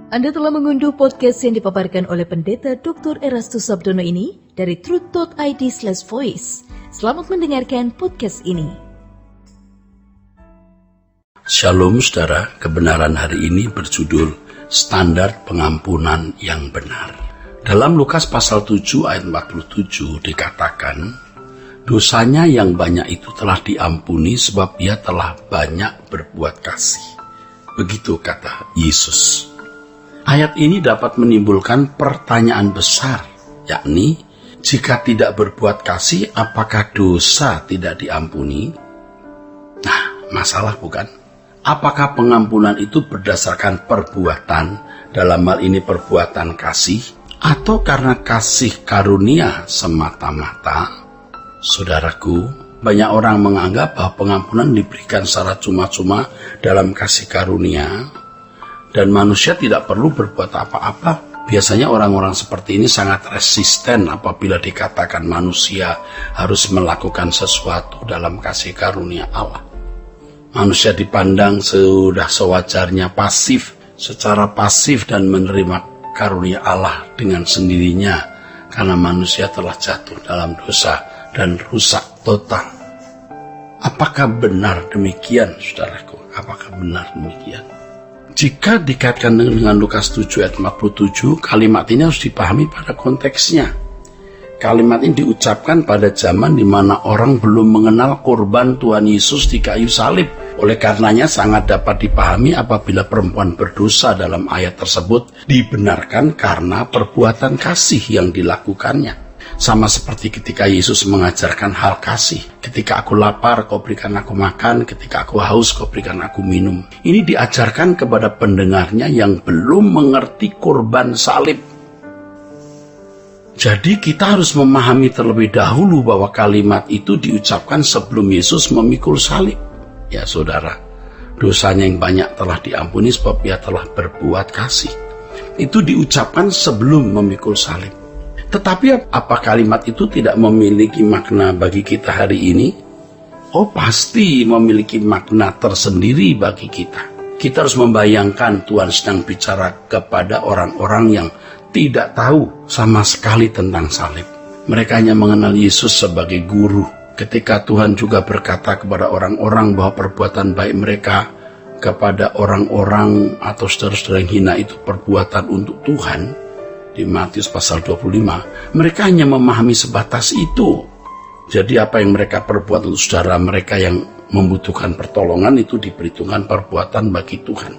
Anda telah mengunduh podcast yang dipaparkan oleh Pendeta Dr. Erastus Sabdono ini dari truth.id/voice. Selamat mendengarkan podcast ini. Shalom saudara, kebenaran hari ini berjudul Standar Pengampunan yang Benar. Dalam Lukas pasal 7 ayat 47 dikatakan, dosanya yang banyak itu telah diampuni sebab ia telah banyak berbuat kasih. Begitu kata Yesus. Ayat ini dapat menimbulkan pertanyaan besar, yakni, jika tidak berbuat kasih, apakah dosa tidak diampuni? Nah, masalah bukan? Apakah pengampunan itu berdasarkan perbuatan, dalam hal ini perbuatan kasih, atau karena kasih karunia semata-mata? Saudaraku, banyak orang menganggap bahwa pengampunan diberikan secara cuma-cuma dalam kasih karunia, dan manusia tidak perlu berbuat apa-apa. Biasanya orang-orang seperti ini sangat resisten apabila dikatakan manusia harus melakukan sesuatu dalam kasih karunia Allah. Manusia dipandang sudah sewajarnya pasif, secara pasif dan menerima karunia Allah dengan sendirinya, karena manusia telah jatuh dalam dosa dan rusak total. Apakah benar demikian, saudaraku? Apakah benar demikian? Jika dikaitkan dengan Lukas 7 ayat 47, kalimat ini harus dipahami pada konteksnya. Kalimat ini diucapkan pada zaman di mana orang belum mengenal korban Tuhan Yesus di kayu salib. Oleh karenanya sangat dapat dipahami apabila perempuan berdosa dalam ayat tersebut dibenarkan karena perbuatan kasih yang dilakukannya. Sama seperti ketika Yesus mengajarkan hal kasih. Ketika aku lapar, kau berikan aku makan. Ketika aku haus, kau berikan aku minum. Ini diajarkan kepada pendengarnya yang belum mengerti korban salib. Jadi kita harus memahami terlebih dahulu bahwa kalimat itu diucapkan sebelum Yesus memikul salib. Ya saudara, dosanya yang banyak telah diampuni sebab ia telah berbuat kasih. Itu diucapkan sebelum memikul salib. Tetapi apa kalimat itu tidak memiliki makna bagi kita hari ini? Oh, pasti memiliki makna tersendiri bagi kita. Kita harus membayangkan Tuhan sedang bicara kepada orang-orang yang tidak tahu sama sekali tentang salib. Mereka hanya mengenal Yesus sebagai guru. Ketika Tuhan juga berkata kepada orang-orang bahwa perbuatan baik mereka kepada orang-orang atau saudara-saudara yang hina itu perbuatan untuk Tuhan, di Matius pasal 25, mereka hanya memahami sebatas itu. Jadi apa yang mereka perbuat untuk saudara mereka yang membutuhkan pertolongan itu diperhitungkan perbuatan bagi Tuhan.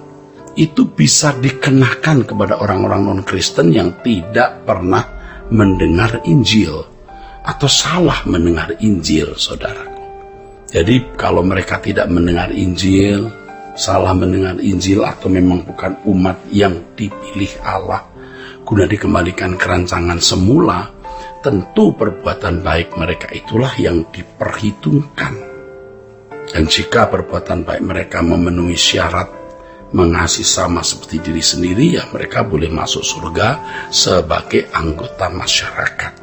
Itu bisa dikenakan kepada orang-orang non-Kristen yang tidak pernah mendengar Injil atau salah mendengar Injil, saudaraku. Jadi kalau mereka tidak mendengar Injil, salah mendengar Injil, atau memang bukan umat yang dipilih Allah guna dikembalikan ke rancangan semula, tentu perbuatan baik mereka itulah yang diperhitungkan. Dan jika perbuatan baik mereka memenuhi syarat mengasihi sama seperti diri sendiri, ya mereka boleh masuk surga sebagai anggota masyarakat.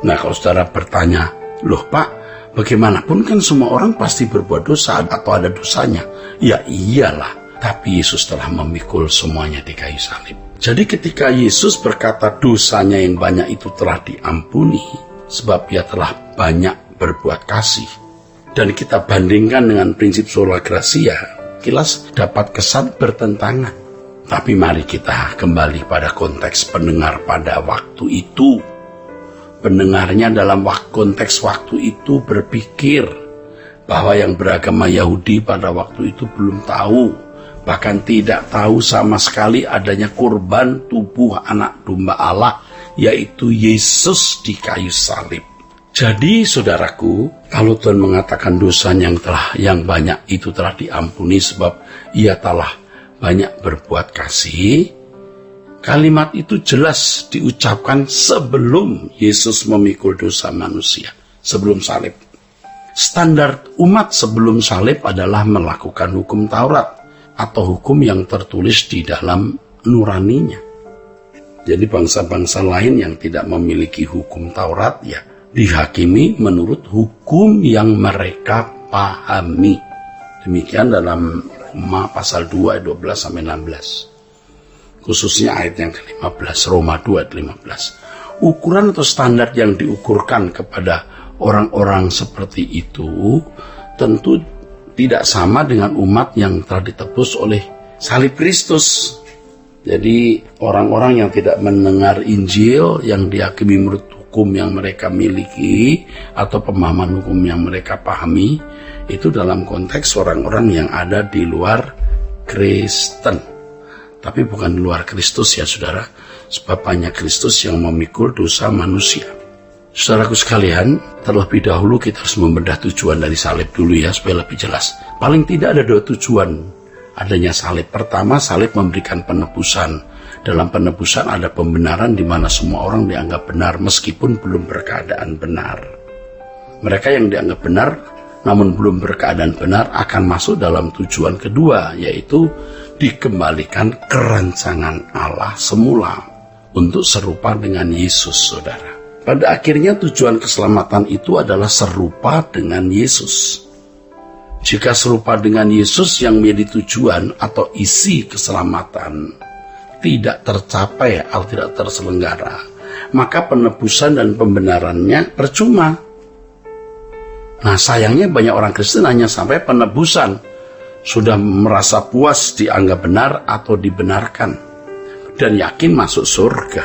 Nah, kalau saudara bertanya, loh Pak, bagaimanapun kan semua orang pasti berbuat dosa atau ada dosanya. Ya iyalah, tapi Yesus telah memikul semuanya di kayu salib. Jadi ketika Yesus berkata dosanya yang banyak itu telah diampuni sebab ia telah banyak berbuat kasih, dan kita bandingkan dengan prinsip sola gratia, kilas dapat kesan bertentangan. Tapi mari kita kembali pada konteks pendengar pada waktu itu. Pendengarnya dalam konteks waktu itu berpikir bahwa yang beragama Yahudi pada waktu itu belum tahu, bahkan tidak tahu sama sekali adanya kurban tubuh anak domba Allah, yaitu Yesus di kayu salib. Jadi saudaraku, kalau Tuhan mengatakan dosanya yang banyak itu telah diampuni sebab ia telah banyak berbuat kasih, kalimat itu jelas diucapkan sebelum Yesus memikul dosa manusia, sebelum salib. Standar umat sebelum salib adalah melakukan hukum Taurat atau hukum yang tertulis di dalam nuraninya. Jadi bangsa-bangsa lain yang tidak memiliki hukum Taurat ya dihakimi menurut hukum yang mereka pahami. Demikian dalam Roma pasal 2 ayat 12 sampai 16. khususnya ayat yang ke-15, Roma 2 ayat 15. Ukuran atau standar yang diukurkan kepada orang-orang seperti itu tentu tidak sama dengan umat yang telah ditebus oleh salib Kristus. Jadi orang-orang yang tidak mendengar Injil, yang dihakimi menurut hukum yang mereka miliki atau pemahaman hukum yang mereka pahami, itu dalam konteks orang-orang yang ada di luar Kristen. Tapi bukan di luar Kristus ya saudara, sebab hanya Kristus yang memikul dosa manusia. Saudaraku sekalian, terlebih dahulu kita harus membedah tujuan dari salib dulu ya, supaya lebih jelas. Paling tidak ada 2 tujuan adanya salib. Pertama, salib memberikan penebusan. Dalam penebusan ada pembenaran di mana semua orang dianggap benar meskipun belum berkeadaan benar. Mereka yang dianggap benar namun belum berkeadaan benar akan masuk dalam tujuan kedua, yaitu dikembalikan kerancangan Allah semula untuk serupa dengan Yesus, saudara. Pada akhirnya tujuan keselamatan itu adalah serupa dengan Yesus. Jika serupa dengan Yesus yang menjadi tujuan atau isi keselamatan tidak tercapai atau tidak terselenggara, maka penebusan dan pembenarannya percuma. Nah, sayangnya banyak orang Kristen hanya sampai penebusan, sudah merasa puas dianggap benar atau dibenarkan, dan yakin masuk surga.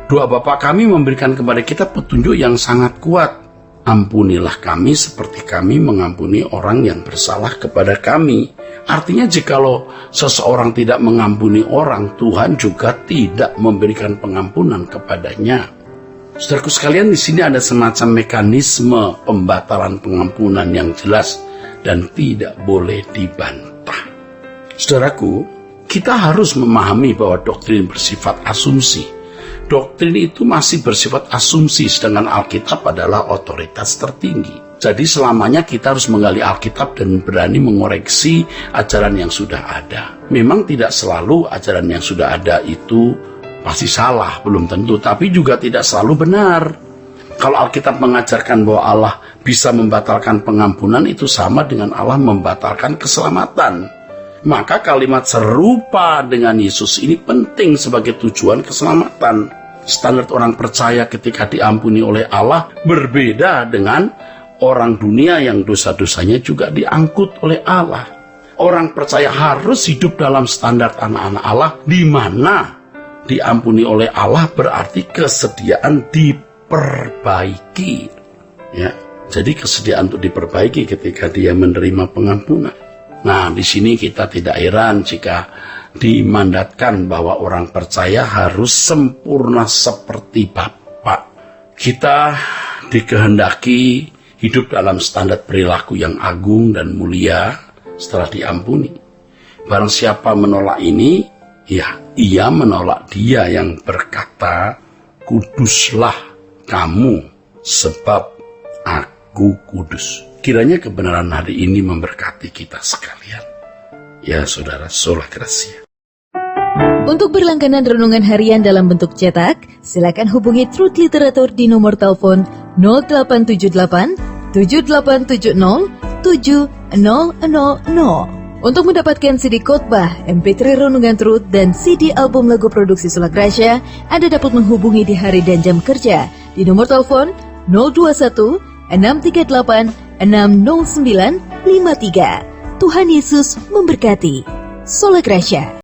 Doa Bapa kami memberikan kepada kita petunjuk yang sangat kuat. Ampunilah kami seperti kami mengampuni orang yang bersalah kepada kami. Artinya jikalau seseorang tidak mengampuni orang, Tuhan juga tidak memberikan pengampunan kepadanya. Saudaraku sekalian, di sini ada semacam mekanisme pembatalan pengampunan yang jelas dan tidak boleh dibantah. Saudaraku, kita harus memahami bahwa doktrin bersifat asumsi. Doktrin itu masih bersifat asumsi, sedangkan Alkitab adalah otoritas tertinggi. Jadi selamanya kita harus menggali Alkitab dan berani mengoreksi ajaran yang sudah ada. Memang tidak selalu ajaran yang sudah ada itu pasti salah, belum tentu, tapi juga tidak selalu benar. Kalau Alkitab mengajarkan bahwa Allah bisa membatalkan pengampunan, itu sama dengan Allah membatalkan keselamatan. Maka kalimat serupa dengan Yesus ini penting sebagai tujuan keselamatan. Standar orang percaya ketika diampuni oleh Allah berbeda dengan orang dunia yang dosa-dosanya juga diangkut oleh Allah. Orang percaya harus hidup dalam standar anak-anak Allah, di mana diampuni oleh Allah berarti kesediaan diperbaiki. Ya, jadi kesediaan untuk diperbaiki ketika dia menerima pengampunan. Nah, di sini kita tidak heran jika dimandatkan bahwa orang percaya harus sempurna seperti Bapa. Kita dikehendaki hidup dalam standar perilaku yang agung dan mulia setelah diampuni. Barang siapa menolak ini, ya, ia menolak Dia yang berkata, "Kuduslah kamu, sebab Aku kudus." Kiranya kebenaran hari ini memberkati kita sekalian. Ya saudara, sola gracia. Untuk berlangganan renungan harian dalam bentuk cetak, silakan hubungi Truth Literatur di nomor telepon 0878 7870 7000. Untuk mendapatkan CD khotbah, MP3 renungan Truth, dan CD album lagu produksi Sola Gracia, Anda dapat menghubungi di hari dan jam kerja di nomor telepon 021 638 60953. Tuhan Yesus memberkati. Sola Gracia.